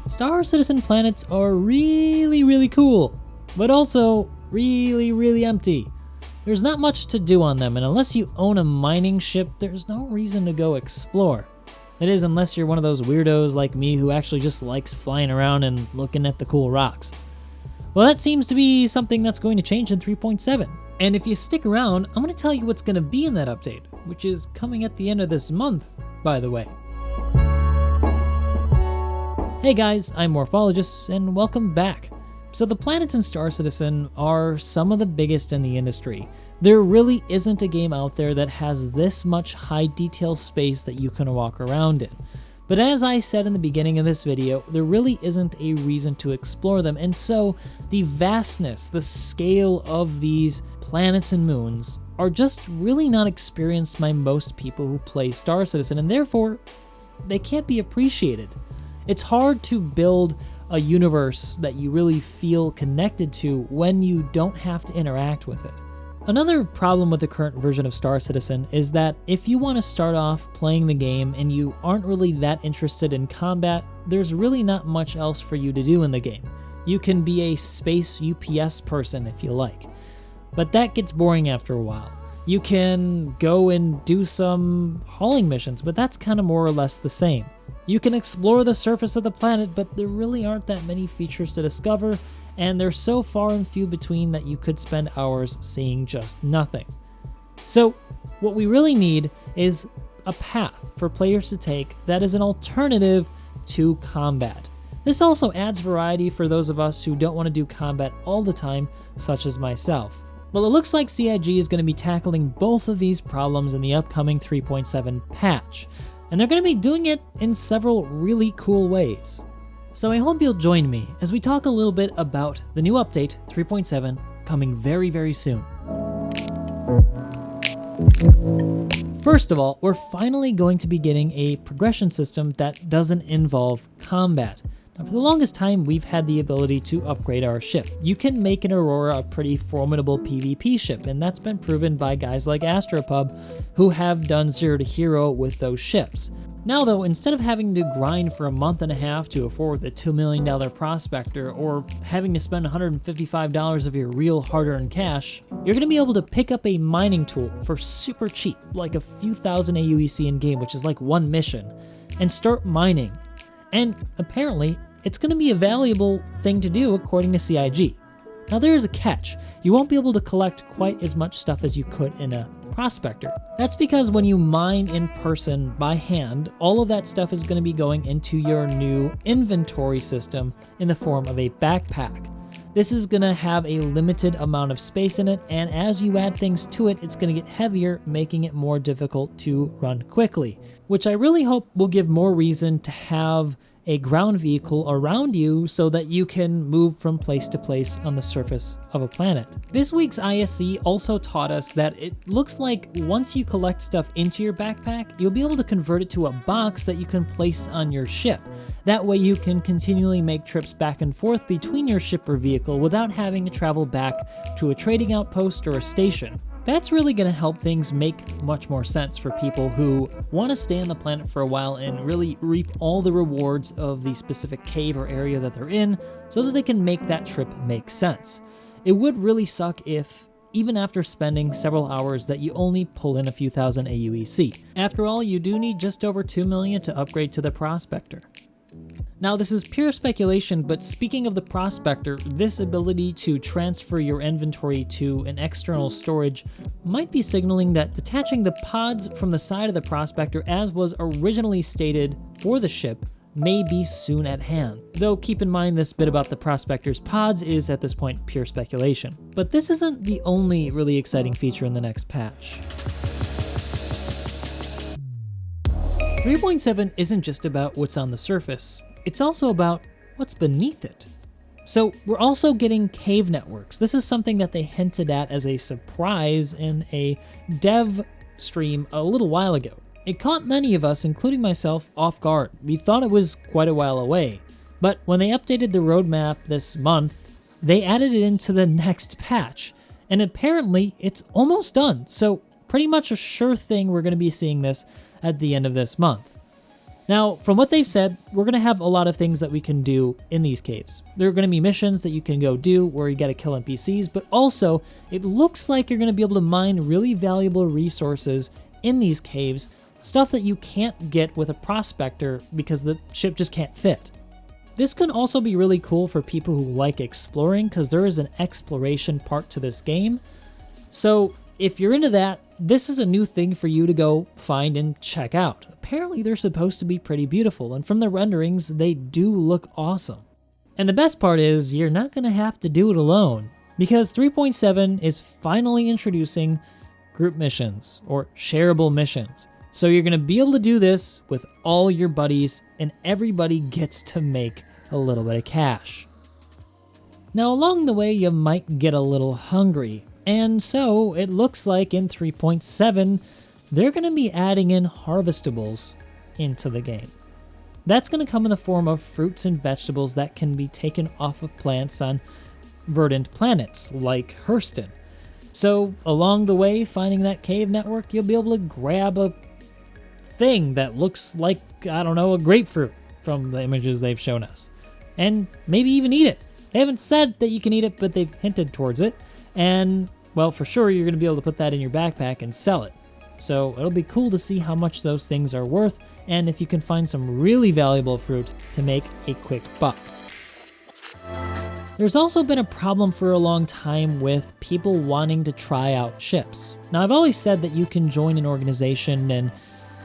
Star Citizen planets are really cool, but also really empty. There's not much to do on them, and unless you own a mining ship, there's no reason to go explore. That is, unless you're one of those weirdos like me who actually just likes flying around and looking at the cool rocks. Well, that seems to be something that's going to change in 3.7. And if you stick around, I'm going to tell you what's going to be in that update, which is coming at the end of this month, by the way. Hey guys, I'm Morphologist, and welcome back. So the planets in Star Citizen are some of the biggest in the industry. There really isn't a game out there that has this much high detail space that you can walk around in. But as I said in the beginning of this video, there really isn't a reason to explore them, and so the vastness, the scale of these planets and moons are just really not experienced by most people who play Star Citizen, and therefore they can't be appreciated. It's hard to build a universe that you really feel connected to when you don't have to interact with it. Another problem with the current version of Star Citizen is that if you want to start off playing the game and you aren't really that interested in combat, there's really not much else for you to do in the game. You can be a space UPS person if you like, but that gets boring after a while. You can go and do some hauling missions, but that's kind of more or less the same. You can explore the surface of the planet, but there really aren't that many features to discover, and they're so far and few between that you could spend hours seeing just nothing. So what we really need is a path for players to take that is an alternative to combat. This also adds variety for those of us who don't want to do combat all the time, such as myself. Well, it looks like CIG is going to be tackling both of these problems in the upcoming 3.7 patch, and they're going to be doing it in several really cool ways. So I hope you'll join me as we talk a little bit about the new update 3.7 coming very soon. First of all, we're finally going to be getting a progression system that doesn't involve combat. Now, for the longest time, we've had the ability to upgrade our ship. You can make an Aurora a pretty formidable PvP ship, and that's been proven by guys like Astropub, who have done 0 to hero with those ships. Now though, instead of having to grind for a month and a half to afford the $2 million Prospector, or having to spend $155 of your real hard-earned cash, you're going to be able to pick up a mining tool for super cheap, like a few thousand AUEC in-game, which is like one mission, and start mining. And apparently, it's going to be a valuable thing to do according to CIG. Now there is a catch. You won't be able to collect quite as much stuff as you could in a Prospector. That's because when you mine in person by hand, all of that stuff is going to be going into your new inventory system in the form of a backpack. This is going to have a limited amount of space in it, and as you add things to it, it's going to get heavier, making it more difficult to run quickly, which I really hope will give more reason to have a ground vehicle around you so that you can move from place to place on the surface of a planet. This week's ISE also taught us that it looks like once you collect stuff into your backpack, you'll be able to convert it to a box that you can place on your ship. That way you can continually make trips back and forth between your ship or vehicle without having to travel back to a trading outpost or a station. That's really going to help things make much more sense for people who want to stay on the planet for a while and really reap all the rewards of the specific cave or area that they're in so that they can make that trip make sense. It would really suck if, even after spending several hours, that you only pull in a few thousand AUEC. After all, you do need just over 2 million to upgrade to the Prospector. Now, this is pure speculation, but speaking of the Prospector, this ability to transfer your inventory to an external storage might be signaling that detaching the pods from the side of the Prospector, as was originally stated for the ship, may be soon at hand. Though keep in mind this bit about the Prospector's pods is at this point pure speculation. But this isn't the only really exciting feature in the next patch. 3.7 isn't just about what's on the surface, it's also about what's beneath it. So we're also getting cave networks. This is something that they hinted at as a surprise in a dev stream a little while ago. It caught many of us, including myself, off guard. We thought it was quite a while away. But when they updated the roadmap this month, they added it into the next patch. And apparently it's almost done. So pretty much a sure thing we're going to be seeing this at the end of this month. Now, from what they've said, we're going to have a lot of things that we can do in these caves. There are going to be missions that you can go do where you got to kill NPCs, but also it looks like you're going to be able to mine really valuable resources in these caves, stuff that you can't get with a prospector because the ship just can't fit. This can also be really cool for people who like exploring because there is an exploration part to this game. So if you're into that, this is a new thing for you to go find and check out. Apparently they're supposed to be pretty beautiful, and from the renderings, they do look awesome. And the best part is you're not going to have to do it alone, because 3.7 is finally introducing group missions or shareable missions. So you're going to be able to do this with all your buddies, and everybody gets to make a little bit of cash. Now along the way you might get a little hungry, and so it looks like in 3.7 they're going to be adding in harvestables into the game. That's going to come in the form of fruits and vegetables that can be taken off of plants on verdant planets like Hurston. So along the way, finding that cave network, you'll be able to grab a thing that looks like, I don't know, a grapefruit from the images they've shown us, and maybe even eat it. They haven't said that you can eat it, but they've hinted towards it, and well, for sure you're going to be able to put that in your backpack and sell it. So it'll be cool to see how much those things are worth, and if you can find some really valuable fruit to make a quick buck. There's also been a problem for a long time with people wanting to try out ships. Now, I've always said that you can join an organization and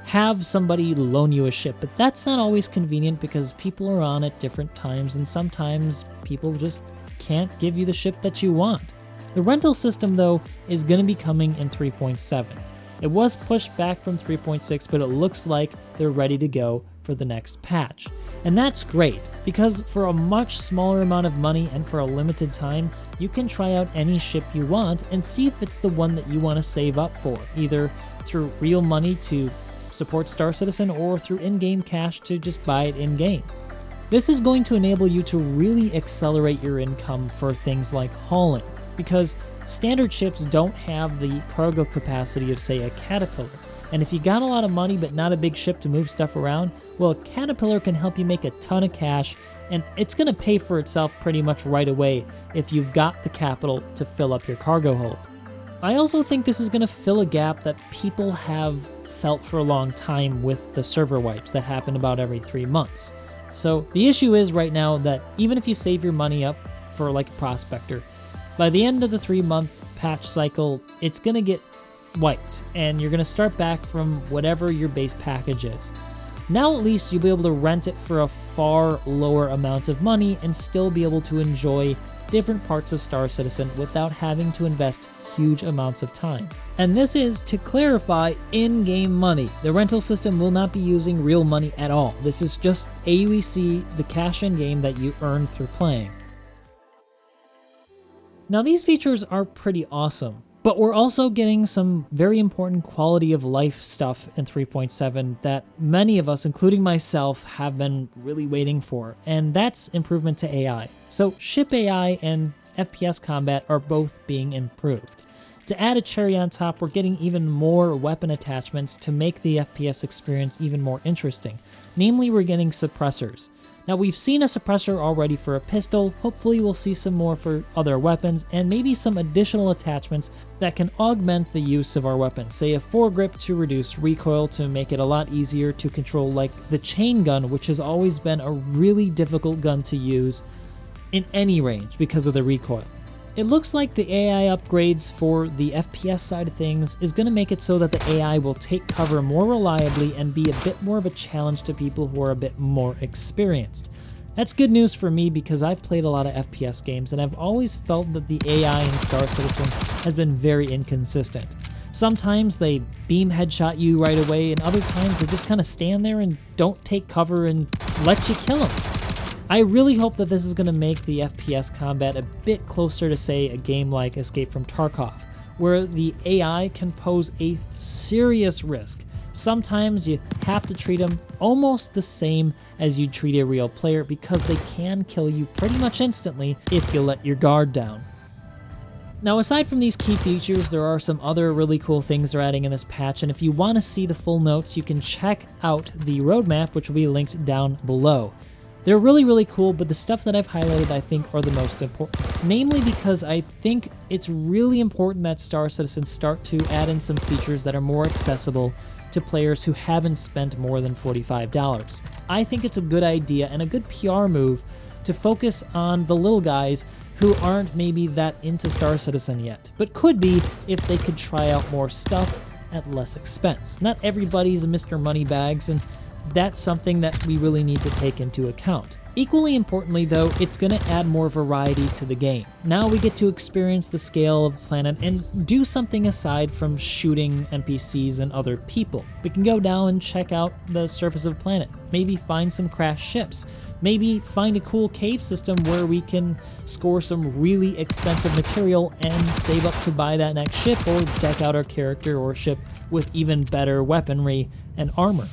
have somebody loan you a ship, but that's not always convenient because people are on at different times, and sometimes people just can't give you the ship that you want. The rental system, though, is going to be coming in 3.7. It was pushed back from 3.6, but it looks like they're ready to go for the next patch. And that's great, because for a much smaller amount of money and for a limited time, you can try out any ship you want and see if it's the one that you want to save up for, either through real money to support Star Citizen or through in-game cash to just buy it in-game. This is going to enable you to really accelerate your income for things like hauling, because standard ships don't have the cargo capacity of, say, a Caterpillar. And if you got a lot of money but not a big ship to move stuff around, well, a Caterpillar can help you make a ton of cash, and it's going to pay for itself pretty much right away if you've got the capital to fill up your cargo hold. I also think this is going to fill a gap that people have felt for a long time with the server wipes that happen about every 3 months. So the issue is right now that even if you save your money up for like a prospector, by the end of the 3-month patch cycle, it's going to get wiped, and you're going to start back from whatever your base package is. Now at least you'll be able to rent it for a far lower amount of money and still be able to enjoy different parts of Star Citizen without having to invest huge amounts of time. And this is, to clarify, in-game money. The rental system will not be using real money at all. This is just AUEC, the cash in-game that you earn through playing. Now these features are pretty awesome, but we're also getting some very important quality of life stuff in 3.7 that many of us, including myself, have been really waiting for, and that's improvement to AI. So ship AI and FPS combat are both being improved. To add a cherry on top, we're getting even more weapon attachments to make the FPS experience even more interesting. Namely, we're getting suppressors. Now, we've seen a suppressor already for a pistol. Hopefully we'll see some more for other weapons, and maybe some additional attachments that can augment the use of our weapons. Say a foregrip to reduce recoil to make it a lot easier to control, like the chain gun, which has always been a really difficult gun to use in any range because of the recoil. It looks like the AI upgrades for the FPS side of things is going to make it so that the AI will take cover more reliably and be a bit more of a challenge to people who are a bit more experienced. That's good news for me because I've played a lot of FPS games and I've always felt that the AI in Star Citizen has been very inconsistent. Sometimes they beam headshot you right away, and other times they just kind of stand there and don't take cover and let you kill them. I really hope that this is going to make the FPS combat a bit closer to, say, a game like Escape from Tarkov, where the AI can pose a serious risk. Sometimes you have to treat them almost the same as you'd treat a real player because they can kill you pretty much instantly if you let your guard down. Now, aside from these key features, there are some other really cool things they're adding in this patch, and if you want to see the full notes, you can check out the roadmap, which will be linked down below. They're really, really cool, but the stuff that I've highlighted I think are the most important. Namely because I think it's really important that Star Citizen start to add in some features that are more accessible to players who haven't spent more than $45. I think it's a good idea and a good PR move to focus on the little guys who aren't maybe that into Star Citizen yet, but could be if they could try out more stuff at less expense. Not everybody's a Mr. Moneybags, and that's something that we really need to take into account. Equally importantly though, it's going to add more variety to the game. Now we get to experience the scale of the planet and do something aside from shooting NPCs and other people. We can go down and check out the surface of the planet, maybe find some crashed ships, maybe find a cool cave system where we can score some really expensive material and save up to buy that next ship, or deck out our character or ship with even better weaponry and armor.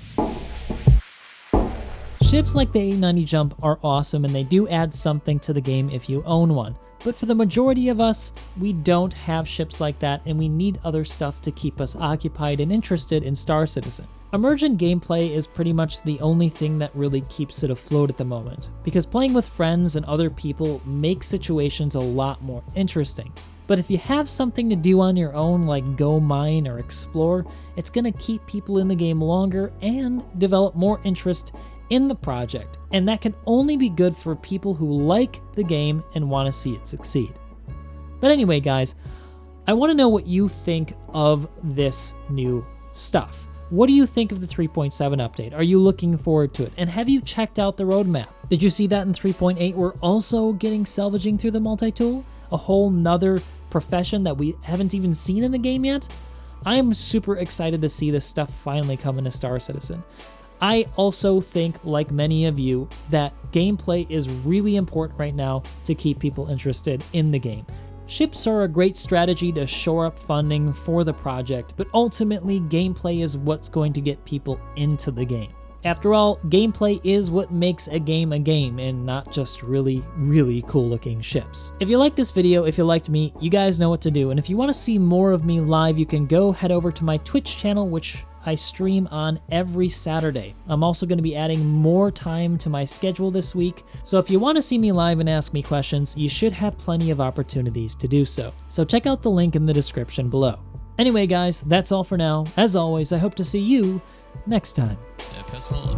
Ships like the A90 Jump are awesome, and they do add something to the game if you own one. But for the majority of us, we don't have ships like that, and we need other stuff to keep us occupied and interested in Star Citizen. Emergent gameplay is pretty much the only thing that really keeps it afloat at the moment, because playing with friends and other people makes situations a lot more interesting. But if you have something to do on your own, like go mine or explore, it's going to keep people in the game longer and develop more interest in the project, and that can only be good for people who like the game and want to see it succeed. But anyway, guys, I want to know what you think of this new stuff. What do you think of the 3.7 update? Are you looking forward to it? And have you checked out the roadmap? Did you see that in 3.8 we're also getting salvaging through the multi-tool? A whole nother profession that we haven't even seen in the game yet? I'm super excited to see this stuff finally come into Star Citizen. I also think, like many of you, that gameplay is really important right now to keep people interested in the game. Ships are a great strategy to shore up funding for the project, but ultimately gameplay is what's going to get people into the game. After all, gameplay is what makes a game and not just really, really cool looking ships. If you liked this video, if you liked me, you guys know what to do, and if you want to see more of me live, you can go head over to my Twitch channel, which I stream on every Saturday. I'm also going to be adding more time to my schedule this week, so if you want to see me live and ask me questions, you should have plenty of opportunities to do so. So check out the link in the description below. Anyway guys, that's all for now. As always, I hope to see you next time. Personal